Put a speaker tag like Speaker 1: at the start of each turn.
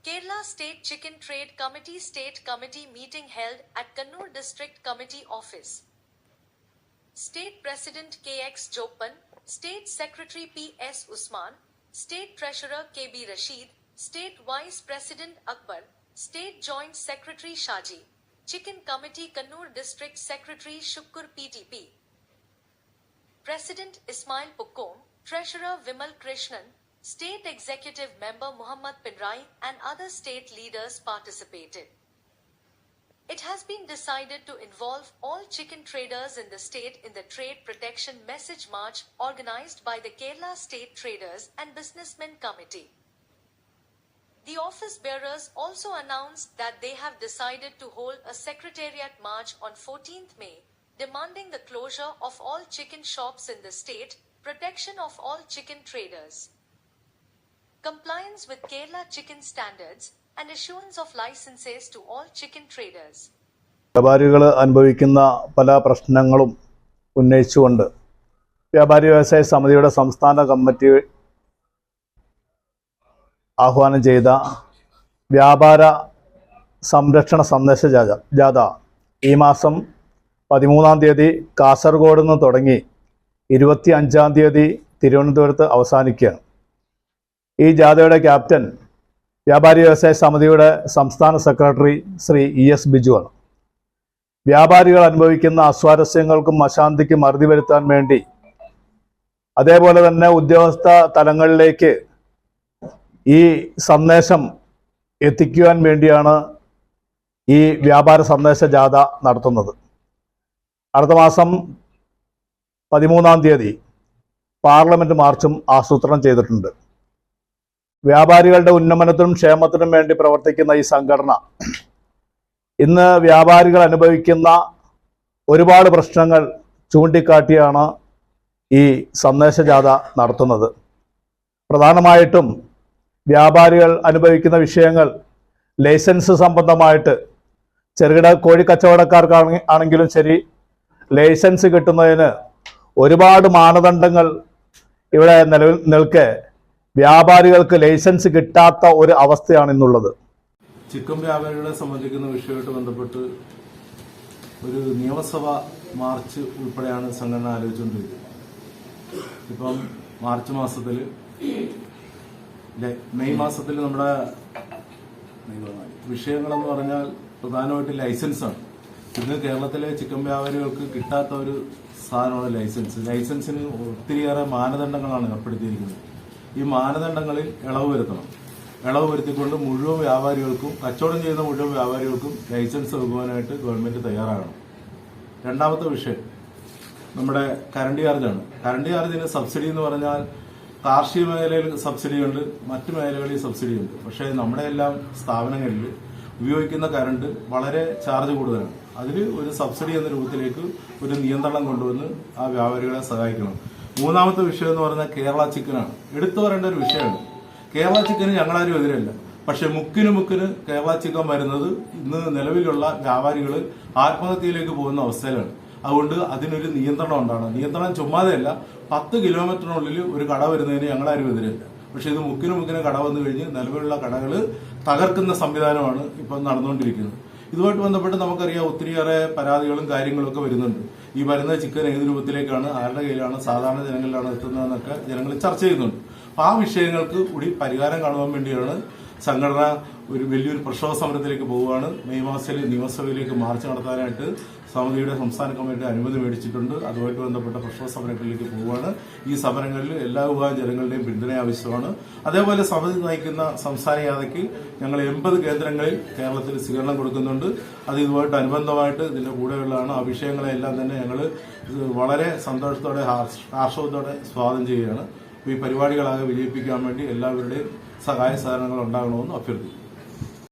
Speaker 1: Kerala State Chicken Trade Committee State Committee meeting held at Kannur District Committee Office. State President K.X. Joppan, State Secretary P.S. Usman, State Treasurer K.B. Rashid, State Vice President Akbar, State Joint Secretary Shaji, Chicken Committee Kannur District Secretary Shukkur PTP, President Ismail Pukkom, Treasurer Vimal Krishnan, State Executive Member Muhammad Pinrai and other state leaders participated. It has been decided to involve all chicken traders in the state in the Trade Protection Message March organized by the Kerala State Traders and Businessmen Committee. The office bearers also announced that they have decided to hold a secretariat march on 14th May, demanding the closure of all chicken shops in the state, protection of all chicken traders, compliance with Kerala chicken standards, and issuance of licenses to all chicken traders.
Speaker 2: വ്യാപാരികൾ അനുഭവിക്കുന്ന പല പ്രശ്നങ്ങളും ഉന്നയിച്ചുകൊണ്ട് വ്യാപാരി വ്യവസായ സമിതിയുടെ സംസ്ഥാന committee ആഹ്വാനം ചെയ്ത വ്യാപാര സംരക്ഷണ സന്ദേശ ജാഥ ഈ മാസം 13-ാം തീയതി കാസർഗോഡ് നിന്ന് തുടങ്ങി 25-ാം തീയതി തിരുവനന്തപുരത്ത് അവസാനിക്കുകയാണ്. ഈ ജാഥയുടെ ക്യാപ്റ്റൻ വ്യാപാരി വ്യവസായ സമിതിയുടെ സംസ്ഥാന സെക്രട്ടറി ശ്രീ ES ബിജുവാണ്. വ്യാപാരികൾ അനുഭവിക്കുന്ന അസ്വാരസ്യങ്ങൾക്കും അശാന്തിക്കും അറുതി വരുത്താൻ വേണ്ടി, അതേപോലെ തന്നെ ഉദ്യോഗസ്ഥ തലങ്ങളിലേക്ക് ഈ സന്ദേശം എത്തിക്കുവാൻ വേണ്ടിയാണ് ഈ വ്യാപാര സന്ദേശ ജാഥ നടത്തുന്നത്. അടുത്ത മാസം 13-ാം തീയതി പാർലമെന്റ് മാർച്ചും ആസൂത്രണം ചെയ്തിട്ടുണ്ട്. വ്യാപാരികളുടെ ഉന്നമനത്തിനും ക്ഷേമത്തിനും വേണ്ടി പ്രവർത്തിക്കുന്ന ഈ സംഘടന ഇന്ന് വ്യാപാരികൾ അനുഭവിക്കുന്ന ഒരുപാട് പ്രശ്നങ്ങൾ ചൂണ്ടിക്കാട്ടിയാണ് ഈ സന്ദേശജാഥ നടത്തുന്നത്. പ്രധാനമായിട്ടും വ്യാപാരികൾ അനുഭവിക്കുന്ന വിഷയങ്ങൾ ലൈസൻസ് സംബന്ധമായിട്ട്, ചെറുകിട കോഴിക്കച്ചവടക്കാർക്ക് ആണെങ്കിലും ശരി, ലൈസൻസ് കിട്ടുന്നതിന് ഒരുപാട് മാനദണ്ഡങ്ങൾ ഇവിടെ നിൽക്കെ വ്യാപാരികൾക്ക് ലൈസൻസ് കിട്ടാത്ത ഒരു അവസ്ഥയാണ് ഇന്നുള്ളത്.
Speaker 3: ചിക്കൻ വ്യാപാരികളെ സംബന്ധിക്കുന്ന വിഷയമായിട്ട് ബന്ധപ്പെട്ട് ഒരു നിയമസഭാ മാർച്ച് ഉൾപ്പെടെയാണ് സംഘടന ആലോചിച്ചുകൊണ്ടിരിക്കുന്നത്. ഇപ്പം മാർച്ച് മാസത്തിൽ, മെയ് മാസത്തിൽ നമ്മുടെ വിഷയങ്ങളെന്ന് പറഞ്ഞാൽ പ്രധാനമായിട്ട് ലൈസൻസാണ്. ഇന്ന് കേരളത്തിലെ ചിക്കൻ വ്യാപാരികൾക്ക് കിട്ടാത്ത ഒരു സാധനമാണ് ലൈസൻസ്. ലൈസൻസിന് ഒത്തിരിയേറെ മാനദണ്ഡങ്ങളാണ് ഏർപ്പെടുത്തിയിരിക്കുന്നത്. ഈ മാനദണ്ഡങ്ങളിൽ ഇളവ് വരുത്തണം. ഇളവ് വരുത്തിക്കൊണ്ട് മുഴുവൻ വ്യാപാരികൾക്കും, കച്ചവടം ചെയ്യുന്ന മുഴുവൻ വ്യാപാരികൾക്കും ലൈസൻസ് നൽകുവാനായിട്ട് ഗവൺമെന്റ് തയ്യാറാകണം. രണ്ടാമത്തെ വിഷയം നമ്മുടെ കറണ്ട് ചാർജാണ്. കറണ്ട് ചാർജിന് സബ്സിഡി എന്ന് പറഞ്ഞാൽ കാർഷിക മേഖലയിൽ സബ്സിഡിയുണ്ട്, മറ്റു മേഖലകളിൽ സബ്സിഡിയുണ്ട്. പക്ഷേ നമ്മുടെ എല്ലാം സ്ഥാപനങ്ങളിൽ ഉപയോഗിക്കുന്ന കറണ്ട് വളരെ ചാർജ് കൂടുതലാണ്. അതിൽ ഒരു സബ്സിഡി എന്ന രൂപത്തിലേക്ക് ഒരു നിയന്ത്രണം കൊണ്ടുവന്ന് ആ വ്യാപാരികളെ സഹായിക്കണം. മൂന്നാമത്തെ വിഷയം എന്ന് പറഞ്ഞാൽ കേരള ചിക്കനാണ്. എടുത്തു പറയേണ്ട ഒരു വിഷയമാണ്. കേരള ചിക്കന് ഞങ്ങളാരും എതിരല്ല. പക്ഷെ മുക്കിന് കേരള ചിക്കൻ വരുന്നത് ഇന്ന് നിലവിലുള്ള വ്യാപാരികൾ ആത്മഹത്യയിലേക്ക് പോകുന്ന അവസ്ഥയിലാണ്. അതുകൊണ്ട് അതിനൊരു നിയന്ത്രണം ഉണ്ടാകണം. നിയന്ത്രണം ചുമ്മാതെയല്ല, 10 കിലോമീറ്ററിനുള്ളിൽ ഒരു കട വരുന്നതിന് ഞങ്ങളാരും എതിരല്ല. പക്ഷെ ഇത് മുക്കിന് കട വന്നു കഴിഞ്ഞ് നിലവിലുള്ള കടകൾ തകർക്കുന്ന സംവിധാനമാണ് ഇപ്പം നടന്നുകൊണ്ടിരിക്കുന്നത്. ഇതുമായിട്ട് ബന്ധപ്പെട്ട് നമുക്കറിയാം ഒത്തിരിയേറെ പരാതികളും കാര്യങ്ങളും ഒക്കെ വരുന്നുണ്ട്. ഈ വരുന്ന ചിക്കൻ ഏത് രൂപത്തിലേക്കാണ്, ആരുടെ കയ്യിലാണ്, സാധാരണ ജനങ്ങളിലാണ് എത്തുന്നതെന്നൊക്കെ ജനങ്ങൾ ചർച്ച ചെയ്യുന്നുണ്ട്. അപ്പൊ ആ വിഷയങ്ങൾക്ക് കൂടി പരിഹാരം കാണുവാൻ വേണ്ടിയാണ് സംഘടന ഒരു വലിയൊരു പ്രക്ഷോഭ സമരത്തിലേക്ക് പോവുകയാണ്. മെയ് മാസത്തിൽ നിയമസഭയിലേക്ക് മാർച്ച് നടത്താനായിട്ട് സമിതിയുടെ സംസ്ഥാന കമ്മിറ്റി അനുമതി മേടിച്ചിട്ടുണ്ട്. അതുമായിട്ട് ബന്ധപ്പെട്ട പ്രക്ഷോഭ സമരങ്ങളിലേക്ക് പോവുകയാണ്. ഈ സമരങ്ങളിൽ എല്ലാ വിഭാഗം ജനങ്ങളുടെയും പിന്തുണ ആവശ്യമാണ്. അതേപോലെ സമിതി നയിക്കുന്ന സംസ്ഥാന യാത്രയ്ക്ക് ഞങ്ങൾ 80 കേന്ദ്രങ്ങളിൽ കേരളത്തിൽ സ്വീകരണം കൊടുക്കുന്നുണ്ട്. അത് ഇതുമായിട്ട് അനുബന്ധമായിട്ട് ഇതിന്റെ കൂടെയുള്ളതാണ്. ആ വിഷയങ്ങളെല്ലാം തന്നെ ഞങ്ങൾ വളരെ സന്തോഷത്തോടെ, ആർഷവത്തോടെ സ്വാഗതം ചെയ്യുകയാണ്. ഈ പരിപാടികളാകെ വിജയിപ്പിക്കാൻ വേണ്ടി എല്ലാവരുടെയും സഹായ സഹകരണങ്ങൾ ഉണ്ടാകണമെന്ന് അഭ്യർത്ഥിക്കുന്നു.